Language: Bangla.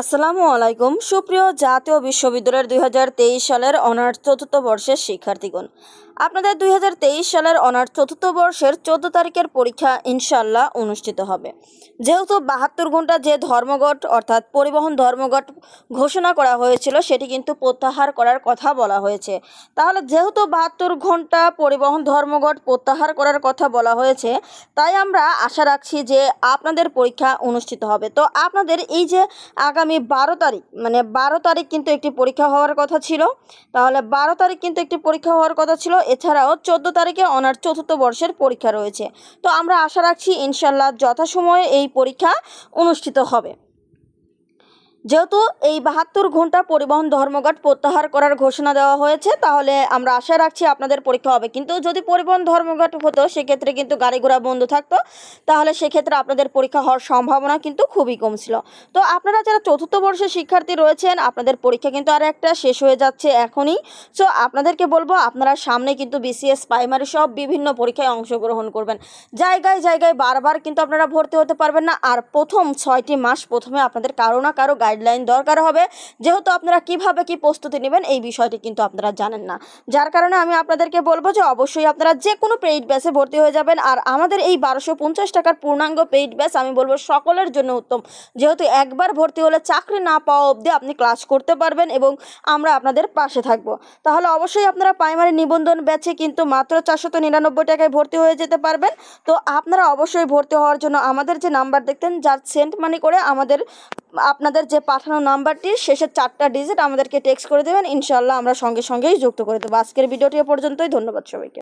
আসসালামু আলাইকুম সুপ্রিয় জাতীয় বিশ্ববিদ্যালয়ের 2023 সালের অনার্স চতুর্থ বর্ষের শিক্ষার্থীগণ, আপনাদের 2023 সালের অনার্স চতুর্থ বর্ষের 14 তারিখের পরীক্ষা ইনশাল্লাহ অনুষ্ঠিত হবে। যেহেতু 72 ঘন্টা যে ধর্মঘট অর্থাৎ পরিবহন ধর্মঘট ঘোষণা করা হয়েছিল সেটি কিন্তু প্রত্যাহার করার কথা বলা হয়েছে। তাহলে যেহেতু 72 ঘন্টা পরিবহন ধর্মঘট প্রত্যাহার করার কথা বলা হয়েছে, তাই আমরা আশা রাখছি যে আপনাদের পরীক্ষা অনুষ্ঠিত হবে। তো আপনাদের এই যে আগামী 12 তারিখ কিন্তু একটি পরীক্ষা হওয়ার কথা ছিল, তাহলে 12 তারিখ কিন্তু একটি পরীক্ষা হওয়ার কথা ছিল। এছাড়াও 14 তারিখে অনার্স চতুর্থ বর্ষের পরীক্ষা রয়েছে। তো আমরা আশা রাখছি ইনশাল্লাহ যথাসময়ে এই পরীক্ষা অনুষ্ঠিত হবে। যেহেতু এই 72 ঘন্টা পরিবহন ধর্মঘট প্রত্যাহার করার ঘোষণা দেওয়া হয়েছে, তাহলে আমরা আশা রাখছি আপনাদের পরীক্ষা হবে। কিন্তু যদি পরিবহন ধর্মঘট হতো সেক্ষেত্রে কিন্তু গাড়ি ঘোড়া বন্ধ থাকতো, তাহলে সেক্ষেত্রে আপনাদের পরীক্ষা হওয়ার সম্ভাবনা কিন্তু খুবই কম ছিল। তো আপনারা যারা চতুর্থ বর্ষের শিক্ষার্থী রয়েছেন, আপনাদের পরীক্ষা কিন্তু আর একটা শেষ হয়ে যাচ্ছে এখনই। সো আপনাদেরকে বলবো আপনারা সামনে কিন্তু বিসিএস প্রাইমারি সব বিভিন্ন পরীক্ষায় অংশগ্রহণ করবেন। জায়গায় জায়গায় বারবার কিন্তু আপনারা ভর্তি হতে পারবেন না। আর প্রথম 6টি মাস প্রথমে আপনাদের কারো না কারো গাইডলাইন দরকার হবে, যেহেতু আপনারা কিভাবে কি প্রস্তুতি নেবেন এই বিষয়টি কিন্তু আপনারা জানেন না। যার কারণে আমি আপনাদেরকে বলবো যে অবশ্যই আপনারা যে কোনো পেইড ব্যাচে ভর্তি হয়ে যাবেন। আর আমাদের এই 1250 টাকার পূর্ণাঙ্গ পেইড ব্যাচ আমি বলবো সকলের জন্য উত্তম, যেহেতু একবার ভর্তি হলে চাকরি না পাওয়া অবধি আপনি ক্লাস করতে পারবেন এবং আমরা আপনাদের পাশে থাকবো। তাহলে অবশ্যই আপনারা প্রাইমারি নিবন্ধন ব্যাচে কিন্তু মাত্র 499 টাকায় ভর্তি হয়ে যেতে পারবেন। তো আপনারা অবশ্যই ভর্তি হওয়ার জন্য আমাদের যে নাম্বার দেখতেন যার সেন্ট মানি করে আপনাদের যে পাঠানো নাম্বারটির শেষের 4টা ডিজিট আমাদেরকে টেক্সট করে দেবেন, ইনশাআল্লাহ আমরা সঙ্গে সঙ্গেই যুক্ত করে দেবো। আজকের ভিডিওটি এ পর্যন্তই। ধন্যবাদ সবাইকে।